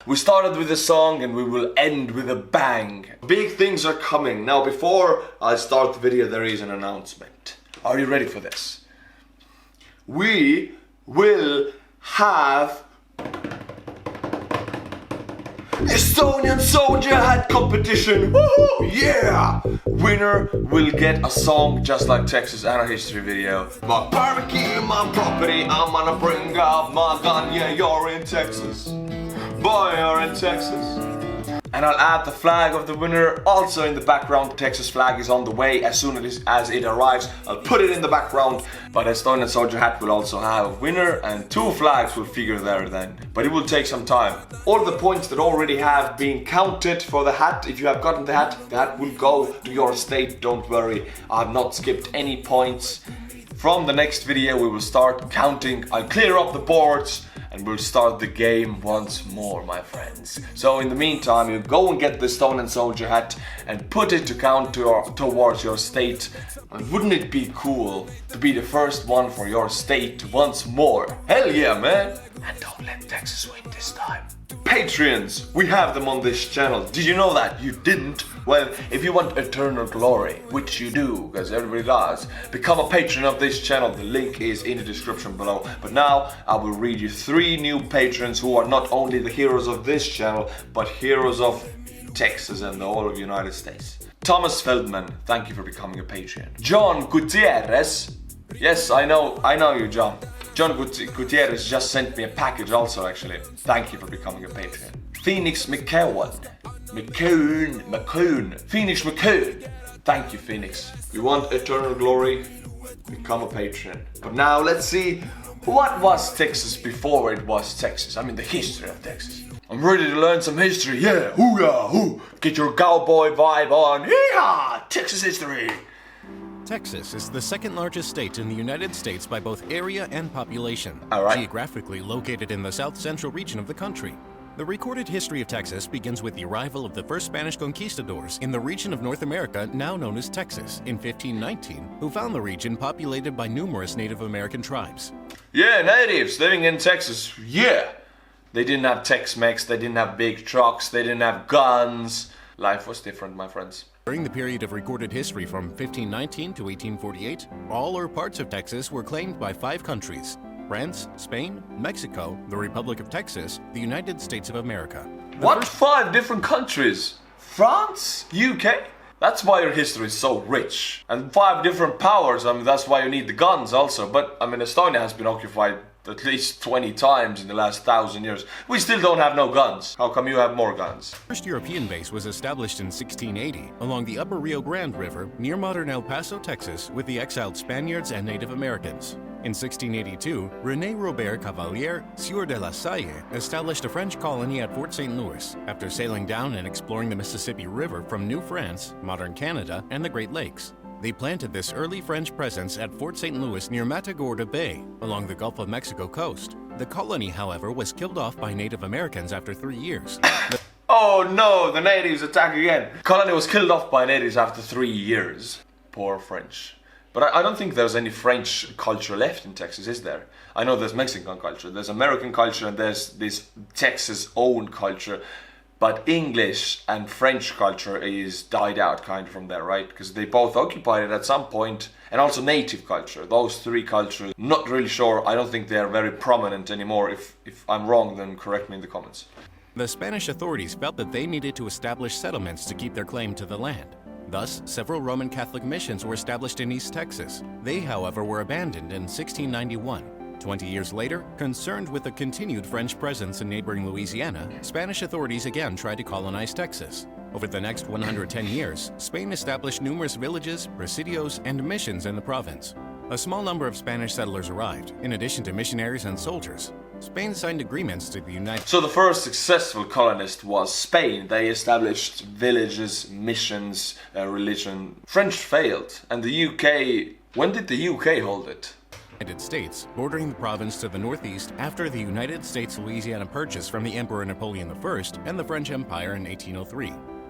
We started with a song and we will end with a bang. Big things are coming. Now before I start the video there is an announcement. Are you ready for this? We will have Estonian soldier hat competition. Woohoo! Yeah! Winner will get a song just like Texas and a history video. My barbecue, my property, I'm gonna bring out my gun. Yeah, you're in Texas. Boy, you're in Texas. And I'll add the flag of the winner also in the background. The Texas flag is on the way. As soon as it arrives, I'll put it in the background. But Estonian soldier hat will also have a winner and 2 flags will figure there then. But it will take some time. All the points that already have been counted for the hat, if you have gotten the hat will go to your state. Don't worry, I've not skipped any points. From the next video we will start counting. I'll clear up the boards and we'll start the game once more, my friends. So in the meantime, you go and get the Estonian soldier hat and put it to count towards your state. And wouldn't it be cool to be the first one for your state once more? Hell yeah, man! And don't let Texas win this time. Patreons, we have them on this channel. Did you know that? You didn't? Well, if you want eternal glory, which you do, because everybody does, become a patron of this channel. The link is in the description below. But now, I will read you 3 new patrons who are not only the heroes of this channel, but heroes of Texas and the whole of the United States. Thomas Feldman, thank you for becoming a patron. John Gutierrez, yes, I know you, John. John Gutierrez just sent me a package also, actually. Thank you for becoming a patron. Phoenix McCown. Phoenix McCown. Thank you, Phoenix. You want eternal glory? Become a patron. But now let's see what was Texas before it was Texas. I mean the history of Texas. I'm ready to learn some history. Yeah, hoo-yah, hoo. Get your cowboy vibe on. Hee-haw! Texas history. Texas is the second largest state in the United States by both area and population. All right. Geographically located in the south-central region of the country. The recorded history of Texas begins with the arrival of the first Spanish conquistadors in the region of North America now known as Texas in 1519, who found the region populated by numerous Native American tribes. Yeah, natives living in Texas, yeah! They didn't have Tex-Mex, they didn't have big trucks, they didn't have guns. Life was different, my friends. During the period of recorded history from 1519 to 1848, all or parts of Texas were claimed by 5 countries: France, Spain, Mexico, the Republic of Texas, the United States of America. What? 5 different countries? France? UK? That's why your history is so rich. And 5 different powers, I mean that's why you need the guns also. But I mean Estonia has been occupied at least 20 times in the last 1,000 years. We still don't have no guns. How come you have more guns? The first European base was established in 1680 along the upper Rio Grande River near modern El Paso, Texas, with the exiled Spaniards and Native Americans. In 1682, René Robert Cavalier Sieur de la Salle established a French colony at Fort St. Louis after sailing down and exploring the Mississippi River from New France, modern Canada, and the Great Lakes. They planted this early French presence at Fort St. Louis near Matagorda Bay, along the Gulf of Mexico coast. The colony, however, was killed off by Native Americans after 3 years. Oh no, the natives attack again. Colony was killed off by natives after 3 years. Poor French. But I don't think there's any French culture left in Texas, is there? I know there's Mexican culture, there's American culture, and there's this Texas own culture. But English and French culture is died out kind of from there, right? Because they both occupied it at some point. And also native culture. Those 3 cultures, not really sure. I don't think they're very prominent anymore. If I'm wrong, then correct me in the comments. The Spanish authorities felt that they needed to establish settlements to keep their claim to the land. Thus, several Roman Catholic missions were established in East Texas. They, however, were abandoned in 1691. 20 years later, concerned with the continued French presence in neighboring Louisiana, Spanish authorities again tried to colonize Texas. Over the next 110 years, Spain established numerous villages, presidios, and missions in the province. A small number of Spanish settlers arrived, in addition to missionaries and soldiers. Spain signed agreements to the United States. So the first successful colonist was Spain. They established villages, missions, religion. French failed, and the UK... When did the UK hold it? United States, bordering the province to the northeast after the United States-Louisiana Purchase from the Emperor Napoleon I and the French Empire in 1803.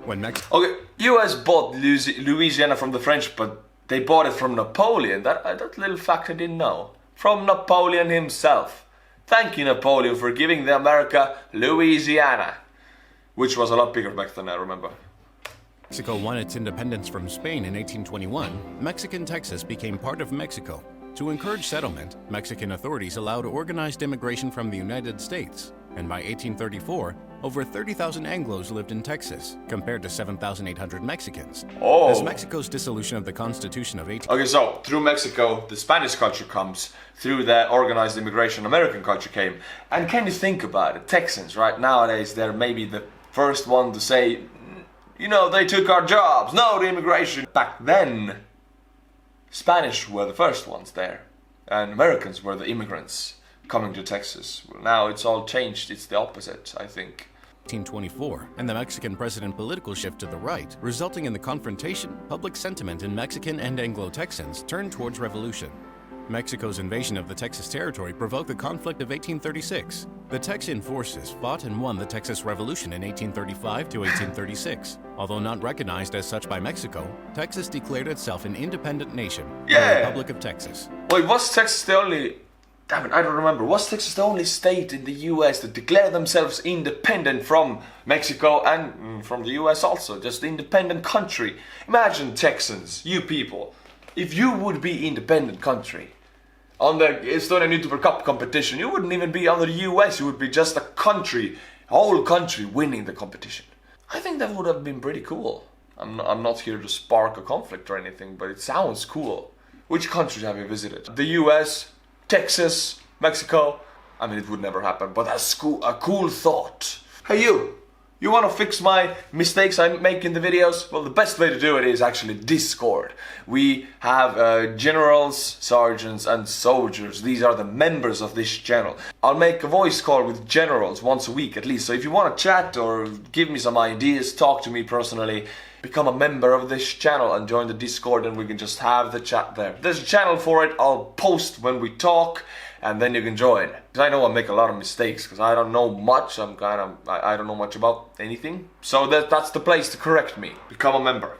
When Mexico... Okay, US bought Louisiana from the French, but they bought it from Napoleon. That little fact I didn't know. From Napoleon himself. Thank you, Napoleon, for giving the America Louisiana, which was a lot bigger back then, I remember. Mexico won its independence from Spain in 1821, Mexican Texas became part of Mexico. To encourage settlement, Mexican authorities allowed organized immigration from the United States, and by 1834, over 30,000 Anglos lived in Texas, compared to 7,800 Mexicans. Oh. As Mexico's dissolution of the Constitution of 18... Okay, so through Mexico, the Spanish culture comes. Through the organized immigration, American culture came. And can you think about it? Texans, right? Nowadays, they're maybe the first one to say, you know, they took our jobs. No, the immigration. Back then, Spanish were the first ones there. And Americans were the immigrants coming to Texas. Well, now it's all changed. It's the opposite, I think. 1824, and the Mexican president political shift to the right, resulting in the confrontation, public sentiment in Mexican and Anglo-Texans turned towards revolution. Mexico's invasion of the Texas territory provoked the conflict of 1836. The Texian forces fought and won the Texas Revolution in 1835 to 1836. Although not recognized as such by Mexico, Texas declared itself an independent nation, the Republic of Texas. Wait, was Texas the only... Damn it, I don't remember. Was Texas the only state in the US that declared themselves independent from Mexico and from the US also? Just independent country. Imagine Texans, you people, if you would be independent country on the Estonian YouTuber Cup competition, you wouldn't even be under the US, you would be just a country, whole country winning the competition. I think that would have been pretty cool. I'm not here to spark a conflict or anything, but it sounds cool. Which countries have you visited? The US, Texas, Mexico. I mean, it would never happen, but that's a cool thought. Hey you want to fix my mistakes I make in the videos? Well, the best way to do it is actually Discord. We have generals, sergeants and soldiers. These are the members of this channel. I'll make a voice call with generals once a week at least. So if you want to chat or give me some ideas, talk to me personally, become a member of this channel and join the Discord, and we can just have the chat there. There's a channel for it. I'll post when we talk, and then you can join. Because I know I make a lot of mistakes, because I don't know much. I don't know much about anything. So that's the place to correct me. Become a member.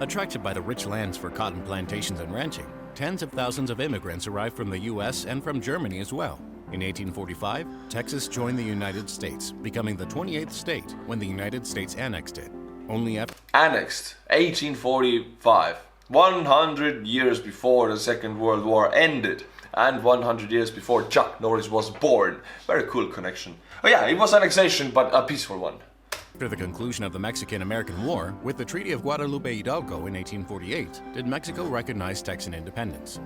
Attracted by the rich lands for cotton plantations and ranching, tens of thousands of immigrants arrived from the US and from Germany as well. In 1845, Texas joined the United States, becoming the 28th state when the United States annexed it. Only after... Annexed, 1845. 100 years before the Second World War ended. And 100 years before Chuck Norris was born. Very cool connection. Oh yeah, it was annexation, but a peaceful one. After the conclusion of the Mexican-American War, with the Treaty of Guadalupe Hidalgo in 1848, did Mexico recognize Texan independence.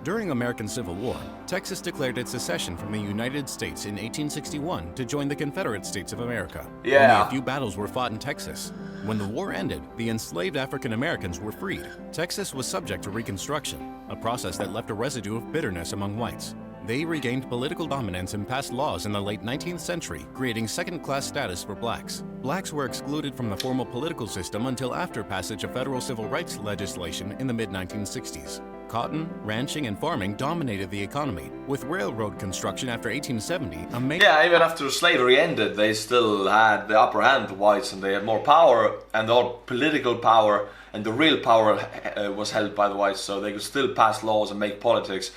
During American Civil War, Texas declared its secession from the United States in 1861 to join the Confederate States of America. Yeah. Only a few battles were fought in Texas. When the war ended, the enslaved African Americans were freed. Texas was subject to Reconstruction, a process that left a residue of bitterness among whites. They regained political dominance and passed laws in the late 19th century, creating second-class status for blacks. Blacks were excluded from the formal political system until after passage of federal civil rights legislation in the mid-1960s. Cotton, ranching, and farming dominated the economy, with railroad construction after 1870. Yeah, even after slavery ended, they still had the upper hand, the whites, and they had more power, and all political power, and the real power was held by the whites, so they could still pass laws and make politics.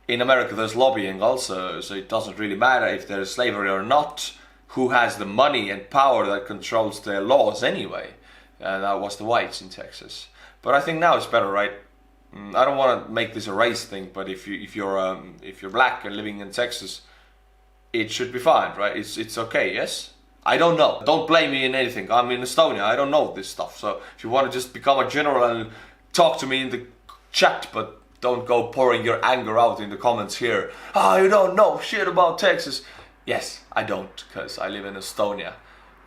In America, there's lobbying also, so it doesn't really matter if there's slavery or not. Who has the money and power that controls the laws anyway? That was the whites in Texas. But I think now it's better, right? I don't want to make this a race thing, but if you're black and living in Texas, it should be fine, right? It's okay, yes? I don't know. Don't blame me in anything. I'm in Estonia. I don't know this stuff. So if you want to just become a general and talk to me in the chat, but don't go pouring your anger out in the comments here. Oh, you don't know shit about Texas. Yes, I don't, because I live in Estonia.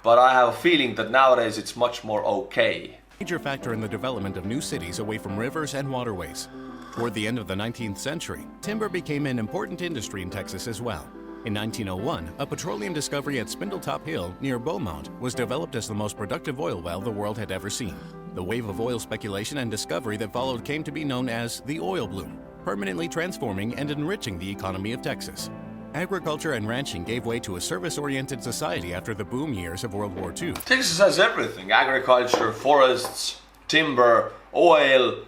But I have a feeling that nowadays it's much more okay. Major factor in the development of new cities away from rivers and waterways. Toward the end of the 19th century, timber became an important industry in Texas as well. In 1901, a petroleum discovery at Spindletop Hill near Beaumont was developed as the most productive oil well the world had ever seen. The wave of oil speculation and discovery that followed came to be known as the oil boom, permanently transforming and enriching the economy of Texas. Agriculture and ranching gave way to a service-oriented society after the boom years of World War II. Texas has everything. Agriculture, forests, timber, oil,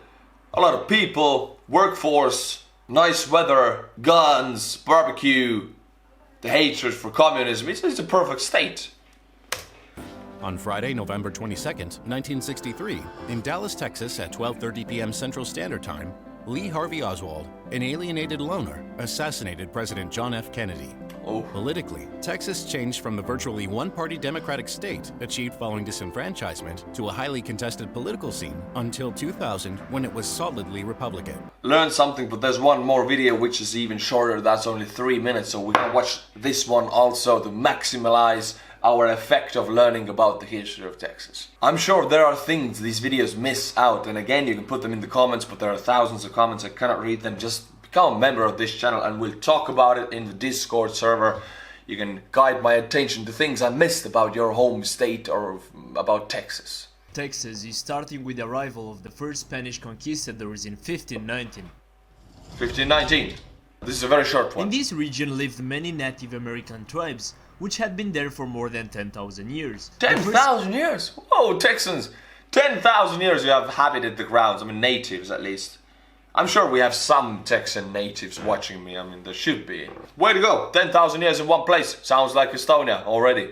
a lot of people, workforce, nice weather, guns, barbecue. the hatred for communism. It's a perfect state. On Friday, November 22nd, 1963, in Dallas, Texas at 12:30 p.m. Central Standard Time, Lee Harvey Oswald, an alienated loner, assassinated President John F. Kennedy. Oh. Politically, Texas changed from the virtually one-party Democratic state achieved following disenfranchisement to a highly contested political scene until 2000, when it was solidly Republican. Learn something, but there's one more video which is even shorter. That's only 3 minutes, so we're gonna watch this one also to maximize our effect of learning about the history of Texas. I'm sure there are things these videos miss out, and again, you can put them in the comments, but there are thousands of comments, I cannot read them. Just become a member of this channel and we'll talk about it in the Discord server. You can guide my attention to things I missed about your home state or about Texas. Texas is starting with the arrival of the first Spanish conquistadors in 1519. 1519. This is a very short one. In this region lived many Native American tribes, which had been there for more than 10,000 years. 10,000 years? Whoa, Texans! 10,000 years you have habited the grounds. I mean, natives at least. I'm sure we have some Texan natives watching me. I mean, there should be. Way to go! 10,000 years in one place. Sounds like Estonia already.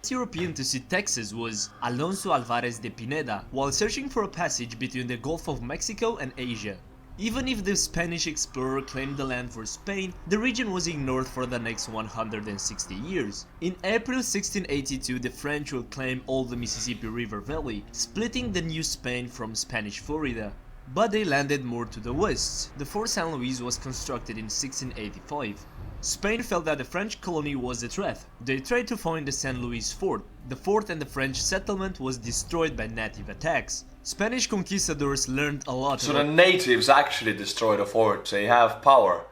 The European to see Texas was Alonso Alvarez de Pineda, while searching for a passage between the Gulf of Mexico and Asia. Even if the Spanish explorer claimed the land for Spain, the region was ignored for the next 160 years. In April 1682, the French would claim all the Mississippi River Valley, splitting the New Spain from Spanish Florida. But they landed more to the west. The Fort San Luis was constructed in 1685. Spain felt that the French colony was a threat. They tried to find the San Luis fort. The fort and the French settlement was destroyed by native attacks. Spanish conquistadors learned a lot. So the natives actually destroyed the fort. They have power.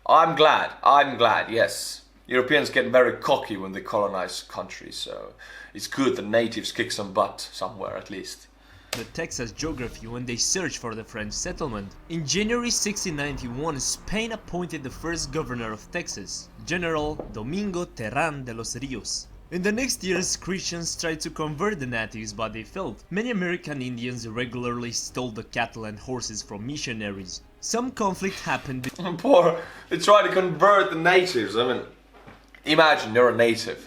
I'm glad, yes. Europeans get very cocky when they colonize countries, so it's good the natives kick some butt somewhere at least. The Texas geography when they searched for the French settlement. In January 1691, Spain appointed the first governor of Texas, General Domingo Teran de los Rios. In the next years, Christians tried to convert the natives, but they failed. Many American Indians regularly stole the cattle and horses from missionaries. Some conflict happened Poor, they try to convert the natives. I mean, imagine you're a native.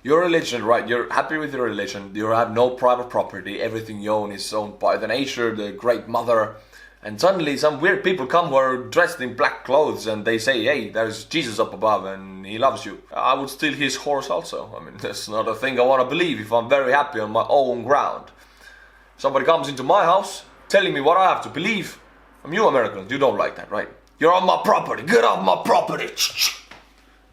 Your religion, right? You're happy with your religion. You have no private property. Everything you own is owned by the nature, the great mother. And suddenly some weird people come who are dressed in black clothes and they say, hey, there's Jesus up above and he loves you. I would steal his horse also. I mean, that's not a thing I want to believe if I'm very happy on my own ground. Somebody comes into my house telling me what I have to believe. I mean, you Americans, you don't like that, right? You're on my property. Get off my property.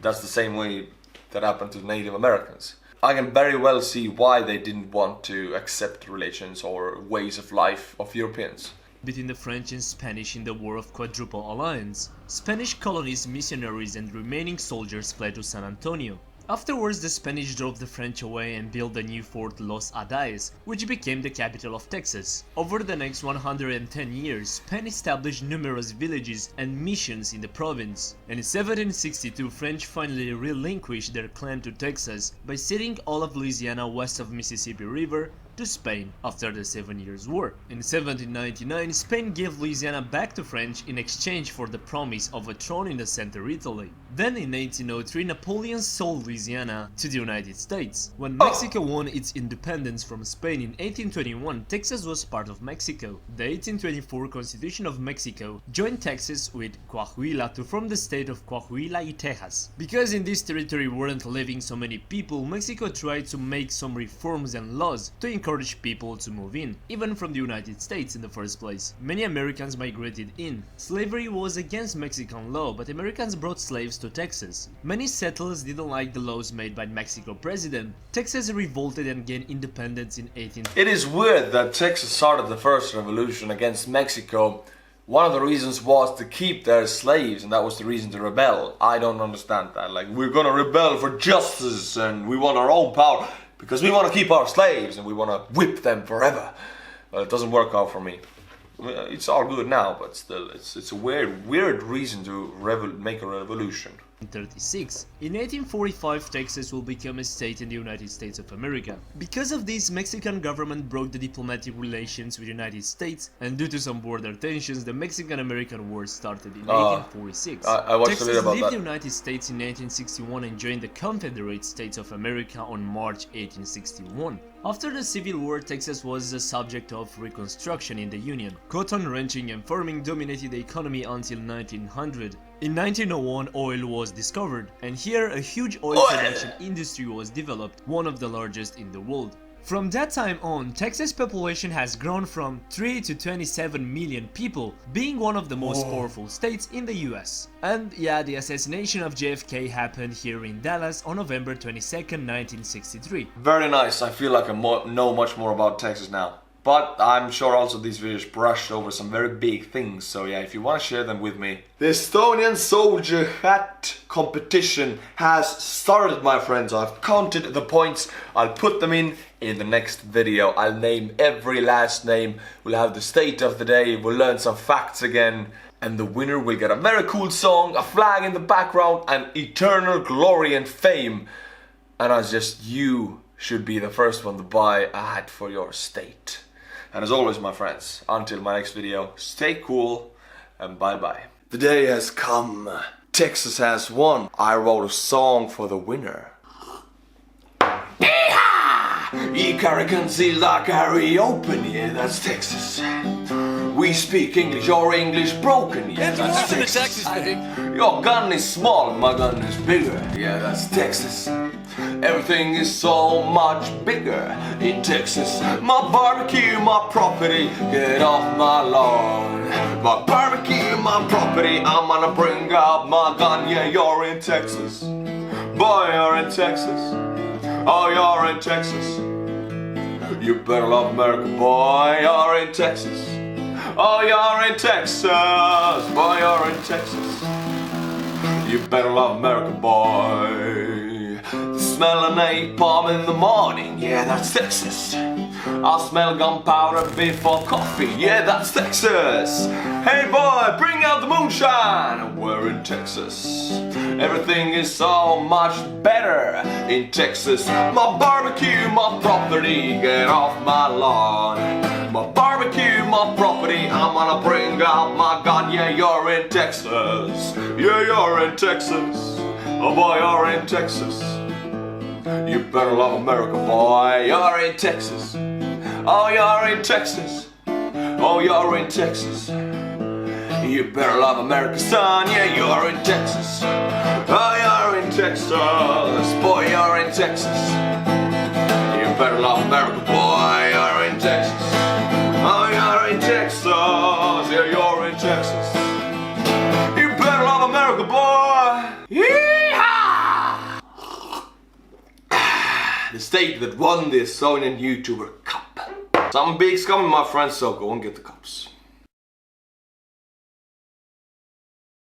That's the same way that happened to Native Americans. I can very well see why they didn't want to accept religions or ways of life of Europeans. between the French and Spanish in the War of Quadruple Alliance. Spanish colonies, missionaries and remaining soldiers fled to San Antonio. Afterwards, the Spanish drove the French away and built the new fort Los Adayes, which became the capital of Texas. Over the next 110 years, Spain established numerous villages and missions in the province. And in 1762, French finally relinquished their claim to Texas by ceding all of Louisiana west of Mississippi River to Spain after the 7 Years' War. In 1799, Spain gave Louisiana back to French in exchange for the promise of a throne in the center Italy. Then in 1803, Napoleon sold Louisiana to the United States. When Mexico won its independence from Spain in 1821, Texas was part of Mexico. The 1824 Constitution of Mexico joined Texas with Coahuila to form the state of Coahuila y Texas. Because in this territory weren't living so many people, Mexico tried to make some reforms and laws to encourage people to move in, even from the United States in the first place. Many Americans migrated in. Slavery was against Mexican law, but Americans brought slaves to Texas. Many settlers didn't like the laws made by Mexico president. Texas revolted and gained independence in 18... It is weird that Texas started the first revolution against Mexico. One of the reasons was to keep their slaves, and that was the reason to rebel. I don't understand that. Like, we're gonna rebel for justice and we want our own power. Because we want to keep our slaves and we want to whip them forever. Well, it doesn't work out for me. It's all good now, but still, it's a weird reason to make a revolution. 1936. In 1845, Texas will become a state in the United States of America. Because of this, Mexican government broke the diplomatic relations with the United States, and due to some border tensions, the Mexican-American War started in 1846. I watched Texas a bit about left that. the United States in 1861 and joined the Confederate States of America on March 1861. After the Civil War, Texas was the subject of Reconstruction in the Union. Cotton ranching and farming dominated the economy until 1900. In 1901, oil was discovered, and here a huge oil production industry was developed, one of the largest in the world. From that time on, Texas' population has grown from 3 to 27 million people, being one of the most powerful states in the US. And yeah, the assassination of JFK happened here in Dallas on November 22nd, 1963. Very nice. I feel like I know much more about Texas now. But I'm sure also these videos brushed over some very big things, so yeah, if you want to share them with me. The Estonian soldier hat competition has started, my friends. I've counted the points. I'll put them in the next video. I'll name every last name. We'll have the state of the day. We'll learn some facts again. And the winner will get a very cool song, a flag in the background, and eternal glory and fame. And I suggest you should be the first one to buy a hat for your state. And as always, my friends, until my next video, stay cool and bye bye. The day has come. Texas has won. I wrote a song for the winner. Ikari can see like Harry open, yeah, that's Texas. We speak English, your English broken, yeah, that's Texas. Your gun is small, my gun is bigger, yeah, that's Texas. Everything is so much bigger in Texas. My barbecue, my property, get off my lawn. My barbecue, my property, I'm gonna bring out my gun. Yeah, you're in Texas. Boy, you're in Texas. Oh, you're in Texas. You better love America, boy, you're in Texas. Oh, you're in Texas. Boy, you're in Texas. You better love America, boy. Smell a napalm in the morning, yeah, that's Texas. I smell gunpowder before coffee, yeah, that's Texas. Hey boy, bring out the moonshine, we're in Texas. Everything is so much better in Texas. My barbecue, my property, get off my lawn. My barbecue, my property, I'm gonna bring out my gun, yeah, you're in Texas. Yeah, you're in Texas. Oh boy, you're in Texas. You better love America, boy, you're in Texas. Oh, you're in Texas. Oh, you're in Texas. You better love America, son, yeah, you're in Texas. Oh, you're in Texas. Boy, you're in Texas. You better love America, boy, you're in Texas. Oh, you're in Texas. Yeah, you're in Texas. You better love America, boy. Yeehaw! The state that won the Estonian YouTuber Cup. Something big's coming, my friends, so go and get the cups.